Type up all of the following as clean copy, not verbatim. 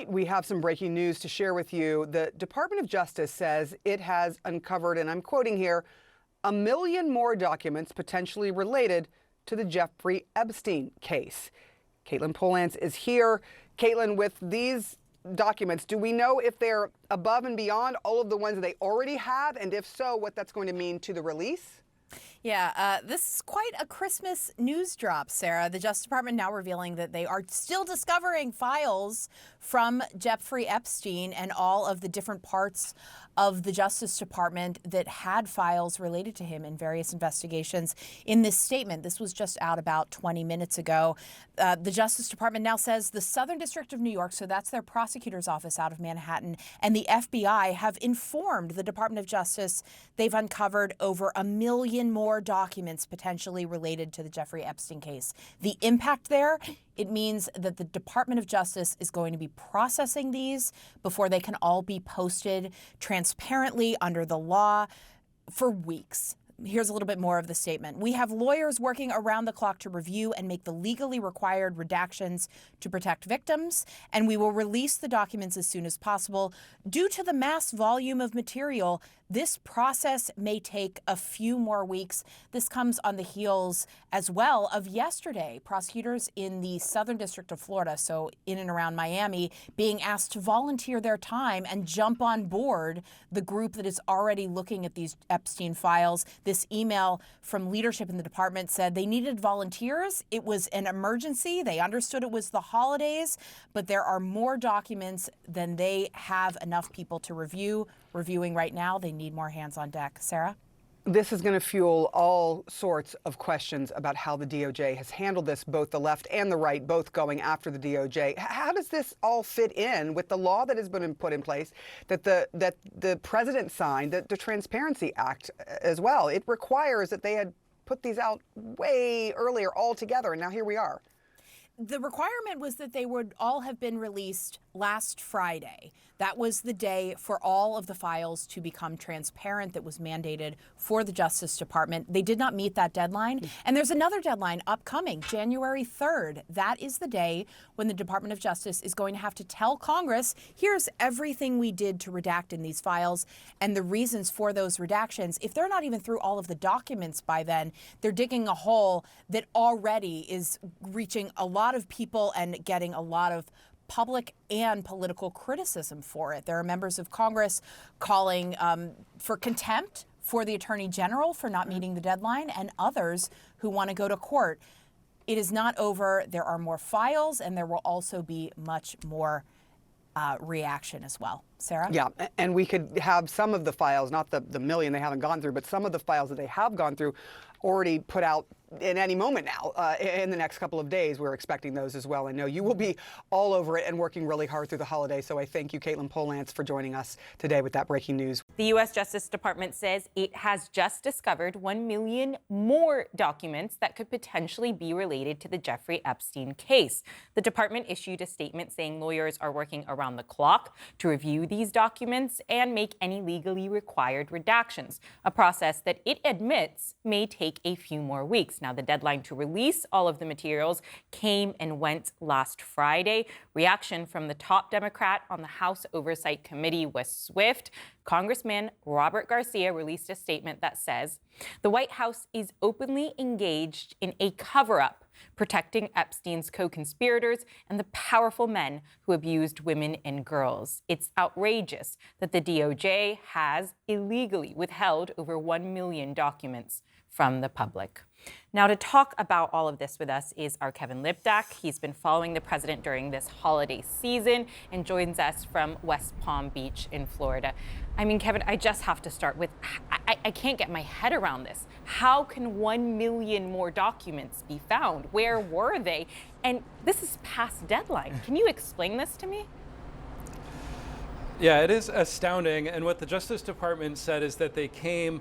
we have some breaking news to share with you. The Department of Justice says it has uncovered, and I'm quoting here, 1 million more documents potentially related to the Jeffrey Epstein case. Katelyn Polantz is here. Katelyn, with these documents, do we know if they're above and beyond all of the ones that they already have? And if so, what that's going to mean to the release? Yeah, this is quite a Christmas news drop, Sarah. The Justice Department now revealing that they are still discovering files from Jeffrey Epstein and all of the different parts of the Justice Department that had files related to him in various investigations. In this statement, this was just out about 20 minutes ago, the Justice Department now says the Southern District of New York, so that's their prosecutor's office out of Manhattan, and the FBI have informed the Department of Justice they've uncovered over 1 million more documents potentially related to the Jeffrey Epstein case. The impact there, it means that the Department of Justice is going to be processing these before they can all be posted transparently under the law for weeks. Here's a little bit more of the statement. We have lawyers working around the clock to review and make the legally required redactions to protect victims, and we will release the documents as soon as possible. Due to the mass volume of material, this process may take a few more weeks. This comes on the heels as well of yesterday, prosecutors in the Southern District of Florida, so in and around Miami, being asked to volunteer their time and jump on board the group that is already looking at these Epstein files. This email from leadership in the department said they needed volunteers. It was an emergency. They understood it was the holidays, but there are more documents than they have enough people to reviewing right now. They need more hands on deck. Sarah? This is going to fuel all sorts of questions about how the DOJ has handled this, both the left and the right, both going after the DOJ. How does this all fit in with the law that has been put in place that the president signed, the Transparency Act as well? It requires that they had put these out way earlier altogether, and now here we are. The requirement was that they would all have been released last Friday. That was the day for all of the files to become transparent that was mandated for the Justice Department. They did not meet that deadline. And there's another deadline upcoming, January 3rd. That is the day when the Department of Justice is going to have to tell Congress, here's everything we did to redact in these files and the reasons for those redactions. If they're not even through all of the documents by then, they're digging a hole that already is reaching a lot of people and getting a lot of public and political criticism for it. There are members of Congress calling for contempt for the Attorney General for not meeting the deadline, and others who want to go to court. It is not over. There are more files, and there will also be much more reaction as well. Sarah? Yeah, and we could have some of the files, not the million they haven't gone through, but some of the files that they have gone through already put out in any moment now. In the next couple of days, we're expecting those as well. I know you will be all over it and working really hard through the holiday. So I thank you, Katelyn Polantz, for joining us today with that breaking news. The U.S. Justice Department says it has just discovered 1 million more documents that could potentially be related to the Jeffrey Epstein case. The department issued a statement saying lawyers are working around the clock to review these documents and make any legally required redactions, a process that it admits may take a few more weeks. Now, the deadline to release all of the materials came and went last Friday. Reaction from the top Democrat on the House Oversight Committee was swift. Congressman Robert Garcia released a statement that says the White House is openly engaged in a cover-up protecting Epstein's co-conspirators and the powerful men who abused women and girls. It's outrageous that the DOJ has illegally withheld over 1 million documents from the public. Now, to talk about all of this with us is our Kevin Lipdak. He's been following the president during this holiday season and joins us from West Palm Beach in Florida. I mean, Kevin, I just have to start with, I can't get my head around this. How can 1 million more documents be found? Where were they? And this is past deadline. Can you explain this to me? Yeah, it is astounding. And what the Justice Department said is that they came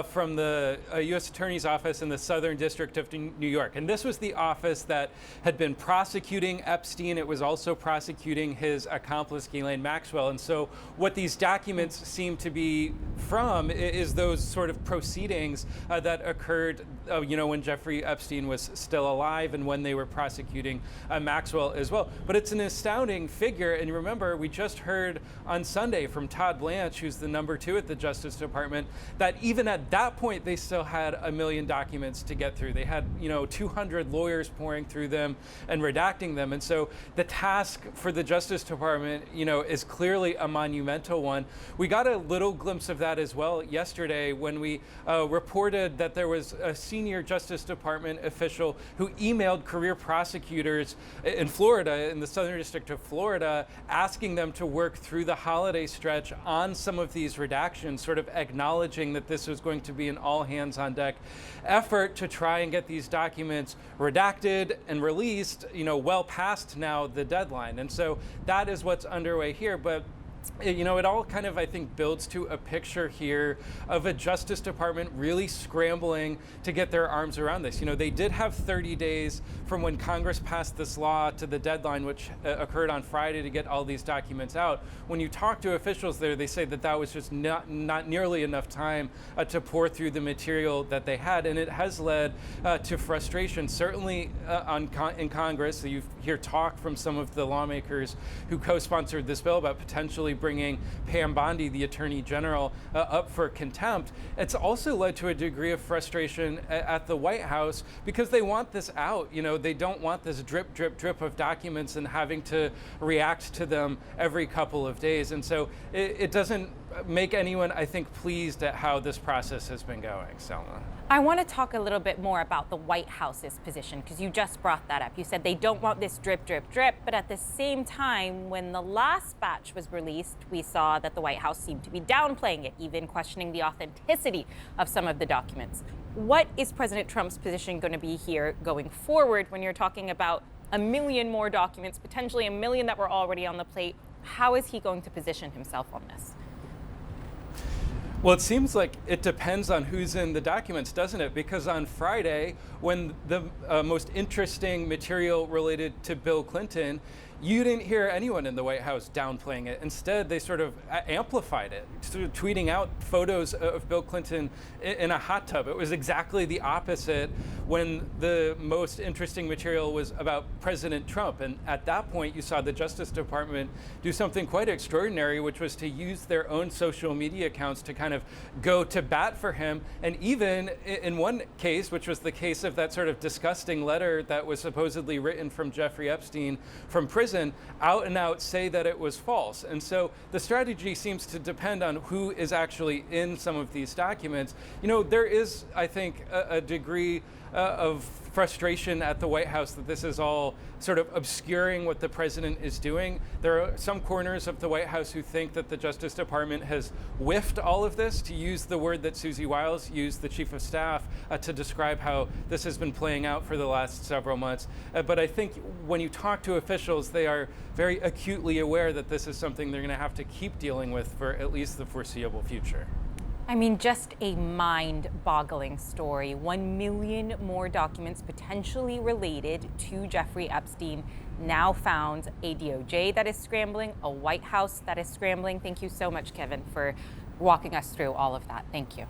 from the U.S. Attorney's Office in the Southern District of New York. And this was the office that had been prosecuting Epstein. It was also prosecuting his accomplice, Ghislaine Maxwell. And so what these documents seem to be from is those sort of proceedings that occurred when Jeffrey Epstein was still alive and when they were prosecuting Maxwell as well. But it's an astounding figure. And remember, we just heard on Sunday from Todd Blanche, who's the #2 at the Justice Department, that even at that point, they still had 1 million documents to get through. They had, 200 lawyers pouring through them and redacting them. And so the task for the Justice Department, is clearly a monumental one. We got a little glimpse of that as well yesterday when we reported that there was a senior Justice Department official who emailed career prosecutors in Florida, in the Southern District of Florida, asking them to work through the holiday stretch on some of these redactions, sort of acknowledging that this was going to be an all hands on deck effort to try and get these documents redacted and released, well past now the deadline. And so that is what's underway here. But it all kind of, I think, builds to a picture here of a Justice Department really scrambling to get their arms around this. They did have 30 days from when Congress passed this law to the deadline, which occurred on Friday, to get all these documents out. When you talk to officials there, they say that that was just not nearly enough time to pour through the material that they had. And it has led to frustration, certainly in Congress. So you hear talk from some of the lawmakers who co-sponsored this bill about potentially bringing Pam Bondi, the Attorney General, up for contempt. It's also led to a degree of frustration at the White House because they want this out. They don't want this drip, drip, drip of documents and having to react to them every couple of days. And so it doesn't make anyone, I think, pleased at how this process has been going. Selma. I want to talk a little bit more about the White House's position, because you just brought that up. You said they don't want this drip, drip, drip, but at the same time, when the last batch was released, we saw that the White House seemed to be downplaying it, even questioning the authenticity of some of the documents. What is President Trump's position going to be here going forward when you're talking about 1 million more documents, potentially 1 million that were already on the plate? How is he going to position himself on this? Well, it seems like it depends on who's in the documents, doesn't it? Because on Friday, when the most interesting material related to Bill Clinton, you didn't hear anyone in the White House downplaying it. Instead, they sort of amplified it, sort of tweeting out photos of Bill Clinton in a hot tub. It was exactly the opposite when the most interesting material was about President Trump. And at that point, you saw the Justice Department do something quite extraordinary, which was to use their own social media accounts to kind of go to bat for him. And even in one case, which was the case of that sort of disgusting letter that was supposedly written from Jeffrey Epstein from prison, out and out say that it was false. And so the strategy seems to depend on who is actually in some of these documents. There is, I think, a degree of frustration at the White House that this is all sort of obscuring what the president is doing. There are some corners of the White House who think that the Justice Department has whiffed all of this, to use the word that Susie Wiles used, the chief of staff, to describe how this has been playing out for the last several months. But I think when you talk to officials, they are very acutely aware that this is something they're going to have to keep dealing with for at least the foreseeable future. I mean, just a mind-boggling story. 1 million more documents potentially related to Jeffrey Epstein now found. A DOJ that is scrambling, a White House that is scrambling. Thank you so much, Kevin, for walking us through all of that. Thank you.